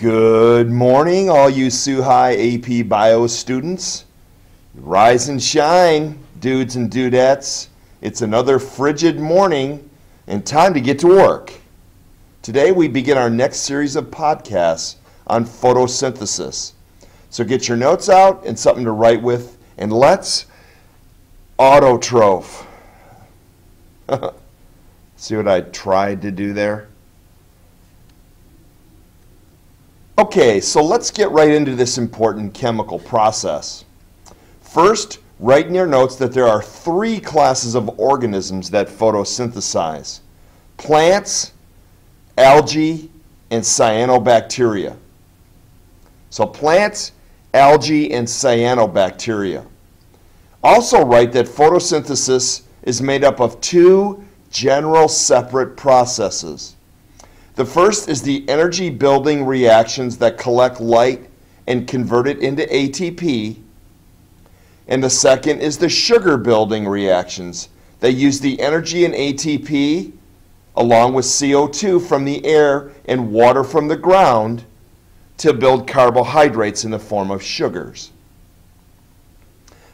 Good morning, all you Suhai AP Bio students. Rise and shine, dudes and dudettes. It's another frigid morning and time to get to work. Today we begin our next series of podcasts on photosynthesis. So get your notes out and something to write with, and let's autotroph. See what I tried to do there? Okay, so let's get right into this important chemical process. First, write in your notes that there are three classes of organisms that photosynthesize: plants, algae, and cyanobacteria. So plants, algae, and cyanobacteria. Also write that photosynthesis is made up of two general separate processes. The first is the energy building reactions that collect light and convert it into ATP. And the second is the sugar building reactions that use the energy in ATP along with CO2 from the air and water from the ground to build carbohydrates in the form of sugars.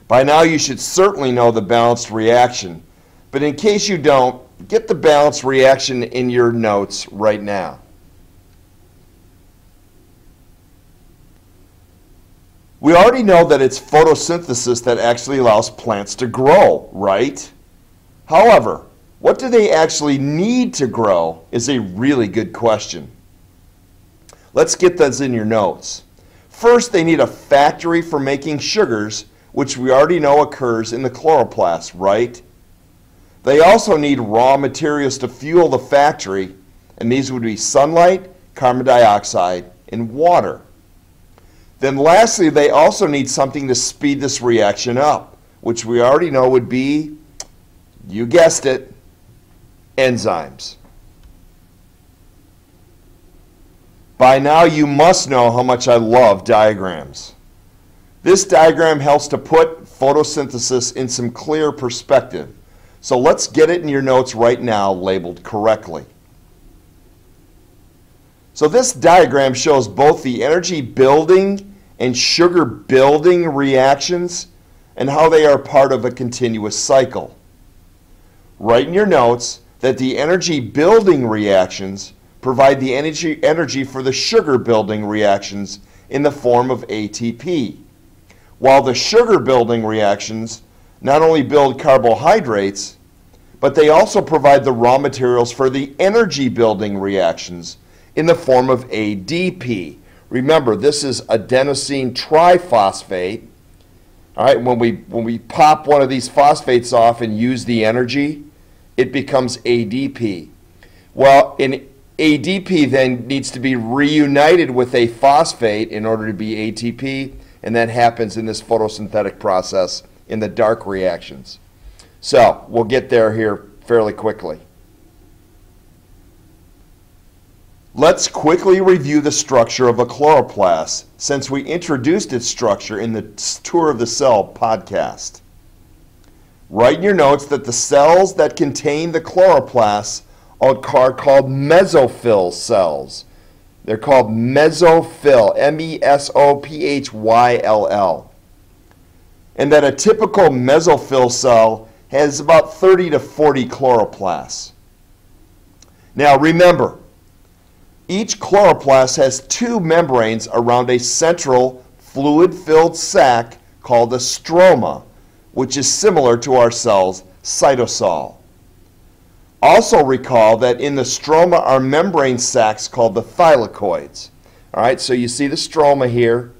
By now you should certainly know the balanced reaction, but in case you don't, get the balanced reaction in your notes right now. We already know that it's photosynthesis that actually allows plants to grow, right? However, what do they actually need to grow is a really good question. Let's get those in your notes. First, they need a factory for making sugars, which we already know occurs in the chloroplast, right? They also need raw materials to fuel the factory, and these would be sunlight, carbon dioxide, and water. Then lastly, they also need something to speed this reaction up, which we already know would be, you guessed it, enzymes. By now you must know how much I love diagrams. This diagram helps to put photosynthesis in some clear perspective. So let's get it in your notes right now labeled correctly. So this diagram shows both the energy building and sugar building reactions and how they are part of a continuous cycle. Write in your notes that the energy building reactions provide the energy for the sugar building reactions in the form of ATP, while the sugar building reactions not only build carbohydrates, but they also provide the raw materials for the energy building reactions in the form of ADP. Remember, this is adenosine triphosphate. All right, when we pop one of these phosphates off and use the energy, it becomes ADP. Well, an ADP then needs to be reunited with a phosphate in order to be ATP, and that happens in this photosynthetic process in the dark reactions. So we'll get there here fairly quickly. Let's quickly review the structure of a chloroplast since we introduced its structure in the Tour of the Cell podcast. Write in your notes that the cells that contain the chloroplasts are called mesophyll cells. They're called mesophyll, M-E-S-O-P-H-Y-L-L. And that a typical mesophyll cell has about 30 to 40 chloroplasts. Now remember, each chloroplast has two membranes around a central fluid-filled sac called a stroma, which is similar to our cell's cytosol. Also recall that in the stroma are membrane sacs called the thylakoids. All right, so you see the stroma here.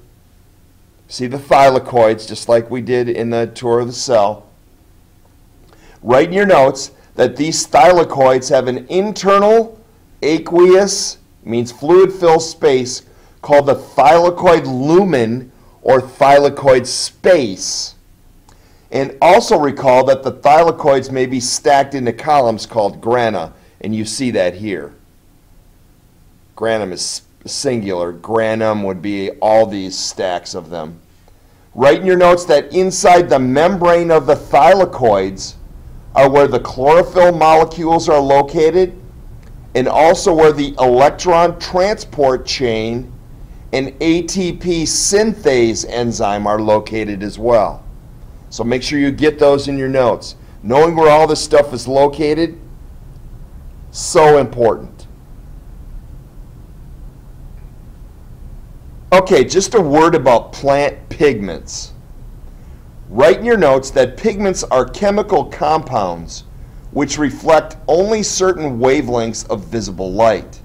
See the thylakoids, just like we did in the Tour of the Cell. Write in your notes that these thylakoids have an internal aqueous, means fluid-filled space, called the thylakoid lumen or thylakoid space. And also recall that the thylakoids may be stacked into columns called grana, and you see that here. Granum is singular. Granum would be all these stacks of them. Write in your notes that inside the membrane of the thylakoids are where the chlorophyll molecules are located, and also where the electron transport chain and ATP synthase enzyme are located as well. So make sure you get those in your notes. Knowing where all this stuff is located, so important. Okay, just a word about plant pigments. Write in your notes that pigments are chemical compounds which reflect only certain wavelengths of visible light.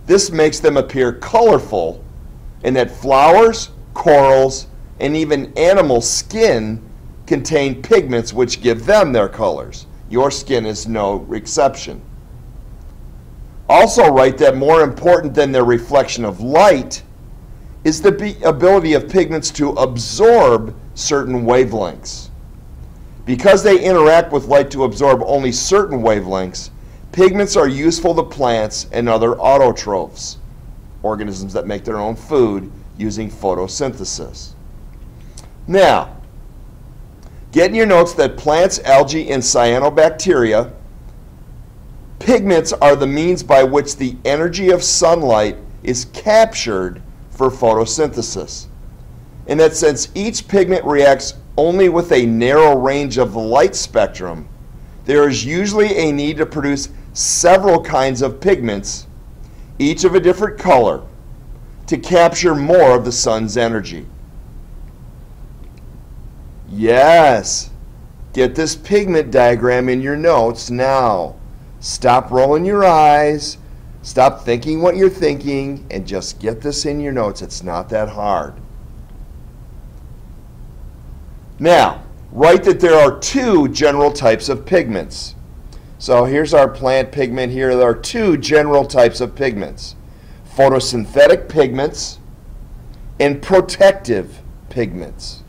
This makes them appear colorful, and that flowers, corals, and even animal skin contain pigments which give them their colors. Your skin is no exception. Also write that more important than their reflection of light is the ability of pigments to absorb certain wavelengths. Because they interact with light to absorb only certain wavelengths, pigments are useful to plants and other autotrophs, organisms that make their own food using photosynthesis. Now, get in your notes that plants, algae, and cyanobacteria, pigments are the means by which the energy of sunlight is captured for photosynthesis. In that sense, each pigment reacts only with a narrow range of the light spectrum. There is usually a need to produce several kinds of pigments, each of a different color, to capture more of the sun's energy. Yes, get this pigment diagram in your notes now. Stop rolling your eyes, stop thinking what you're thinking, and just get this in your notes. It's not that hard. Now, write that there are two general types of pigments. So here's our plant pigment here. There are two general types of pigments: photosynthetic pigments and protective pigments.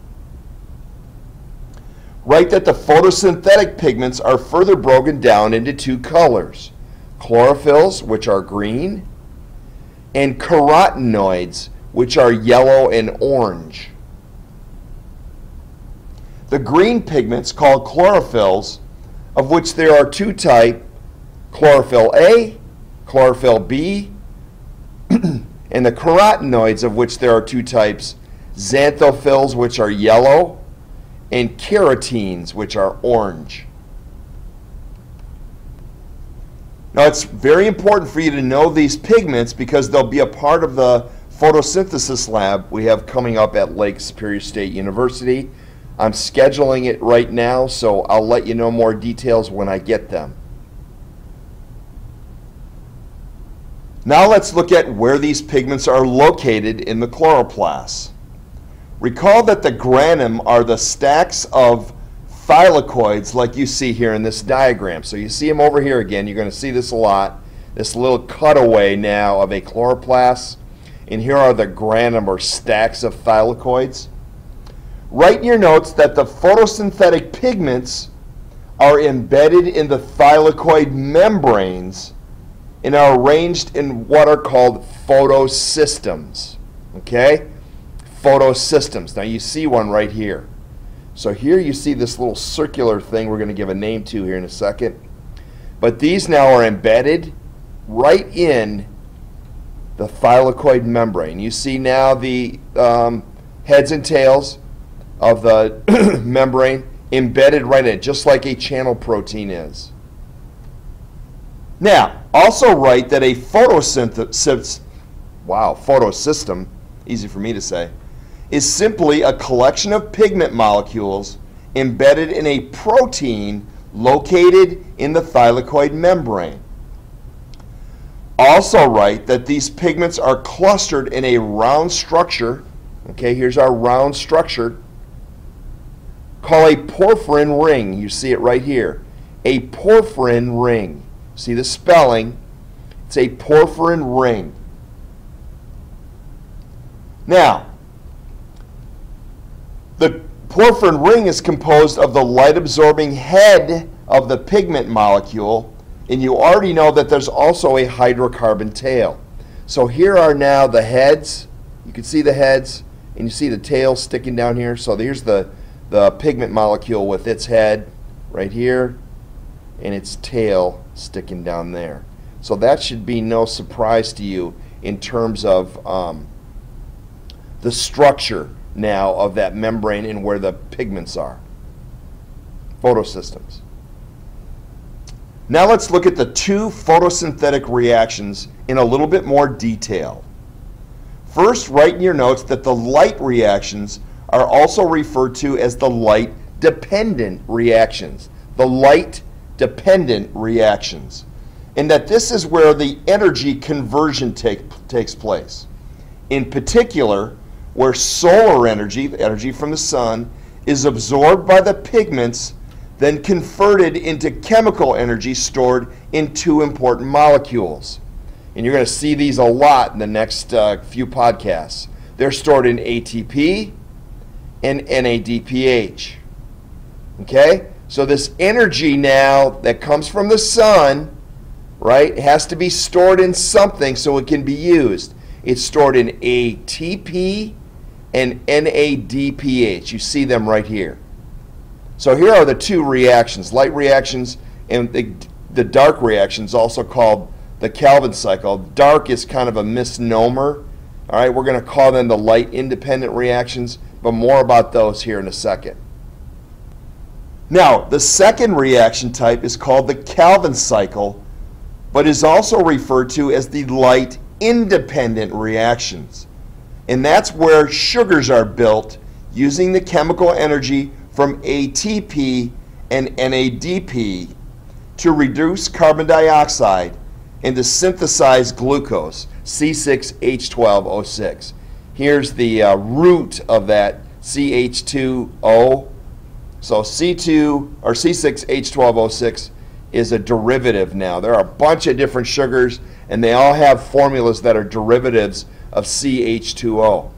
Write that the photosynthetic pigments are further broken down into two colors: chlorophylls, which are green, and carotenoids, which are yellow and orange. The green pigments, called chlorophylls, of which there are two types, chlorophyll A, chlorophyll B, and the carotenoids, of which there are two types, xanthophylls, which are yellow, and carotenes, which are orange. Now, it's very important for you to know these pigments because they'll be a part of the photosynthesis lab we have coming up at Lake Superior State University. I'm scheduling it right now, so I'll let you know more details when I get them. Now let's look at where these pigments are located in the chloroplasts. Recall that the granum are the stacks of thylakoids like you see here in this diagram. So you see them over here again. You're going to see this a lot. This little cutaway now of a chloroplast. And here are the granum or stacks of thylakoids. Write in your notes that the photosynthetic pigments are embedded in the thylakoid membranes and are arranged in what are called photosystems. Okay? Photosystems. Now you see one right here. So here you see this little circular thing we're going to give a name to here in a second. But these now are embedded right in the thylakoid membrane. You see now the heads and tails of the membrane embedded right in it, just like a channel protein is. Now, also write that a photosystem, easy for me to say, is simply a collection of pigment molecules embedded in a protein located in the thylakoid membrane. Also write that these pigments are clustered in a round structure. Okay, here's our round structure. Call a porphyrin ring. You see it right here. A porphyrin ring. See the spelling? It's a porphyrin ring. Now, the porphyrin ring is composed of the light-absorbing head of the pigment molecule, and you already know that there's also a hydrocarbon tail. So here are now the heads. You can see the heads, and you see the tail sticking down here. So here's the pigment molecule with its head right here and its tail sticking down there. So that should be no surprise to you in terms of the structure now of that membrane and where the pigments are. Photosystems. Now let's look at the two photosynthetic reactions in a little bit more detail. First, write in your notes that the light reactions are also referred to as the light-dependent reactions. The light-dependent reactions. And that this is where the energy conversion takes place. In particular, where solar energy, the energy from the sun, is absorbed by the pigments, then converted into chemical energy stored in two important molecules. And you're going to see these a lot in the next few podcasts. They're stored in ATP and NADPH. Okay? So this energy now that comes from the sun, right, has to be stored in something so it can be used. It's stored in ATP and NADPH. You see them right here. So here are the two reactions, light reactions and the dark reactions, also called the Calvin cycle. Dark is kind of a misnomer. All right, we're going to call them the light independent reactions, but more about those here in a second. Now, the second reaction type is called the Calvin cycle, but is also referred to as the light independent reactions. And that's where sugars are built using the chemical energy from ATP and NADP to reduce carbon dioxide and to synthesize glucose, C6H12O6. Here's the root of that CH2O. So C2 or C6H12O6 is a derivative now. There are a bunch of different sugars, and they all have formulas that are derivatives of CH2O.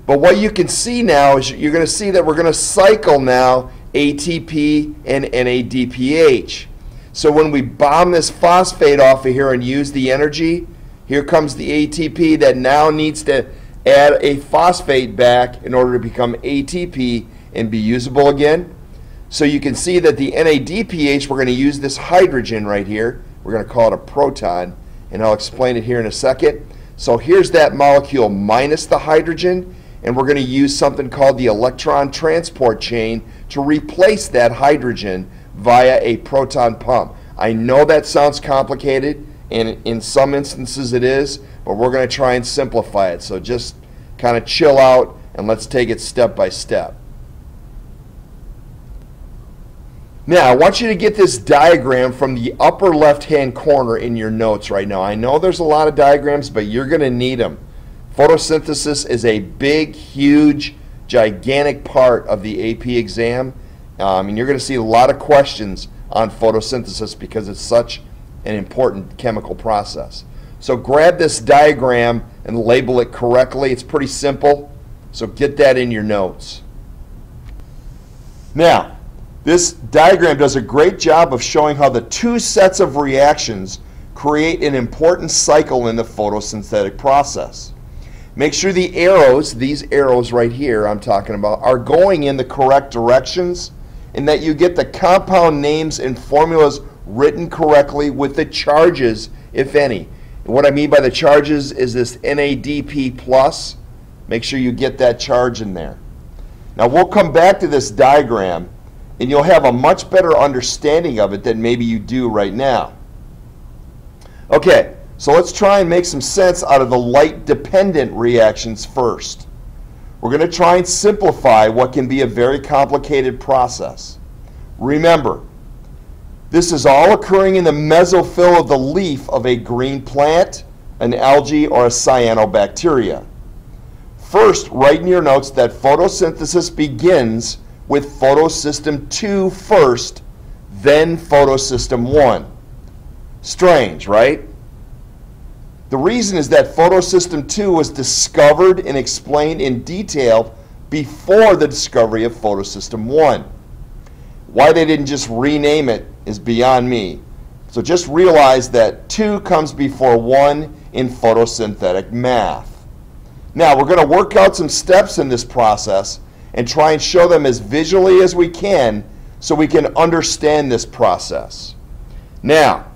But what you can see now is you're going to see that we're going to cycle now ATP and NADPH. So when we bomb this phosphate off of here and use the energy, here comes the ATP that now needs to add a phosphate back in order to become ATP and be usable again. So you can see that the NADPH, we're going to use this hydrogen right here. We're going to call it a proton, and I'll explain it here in a second. So here's that molecule minus the hydrogen, and we're going to use something called the electron transport chain to replace that hydrogen via a proton pump. I know that sounds complicated, and in some instances it is, but we're going to try and simplify it. So just kind of chill out and let's take it step by step. Now, I want you to get this diagram from the upper left-hand corner in your notes right now. I know there's a lot of diagrams, but you're going to need them. Photosynthesis is a big, huge, gigantic part of the AP exam, and you're going to see a lot of questions on photosynthesis because it's such an important chemical process. So grab this diagram and label it correctly. It's pretty simple, so get that in your notes. Now, this diagram does a great job of showing how the two sets of reactions create an important cycle in the photosynthetic process. Make sure the arrows, these arrows right here I'm talking about, are going in the correct directions, and that you get the compound names and formulas written correctly with the charges, if any. And what I mean by the charges is this NADP+. Make sure you get that charge in there. Now we'll come back to this diagram, and you'll have a much better understanding of it than maybe you do right now. Okay, so let's try and make some sense out of the light-dependent reactions first. We're going to try and simplify what can be a very complicated process. Remember, this is all occurring in the mesophyll of the leaf of a green plant, an algae, or a cyanobacteria. First, write in your notes that photosynthesis begins with photosystem 2 first, then photosystem 1. Strange, right? The reason is that photosystem 2 was discovered and explained in detail before the discovery of photosystem 1. Why they didn't just rename it is beyond me. So just realize that 2 comes before 1 in photosynthetic math. Now we're going to work out some steps in this process and try and show them as visually as we can so we can understand this process. Now,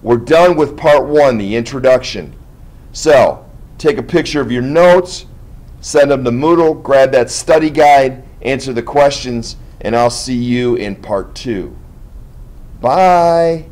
we're done with part 1, the introduction. So, take a picture of your notes, Send them to Moodle, grab that study guide, answer the questions, and I'll see you in part 2. Bye.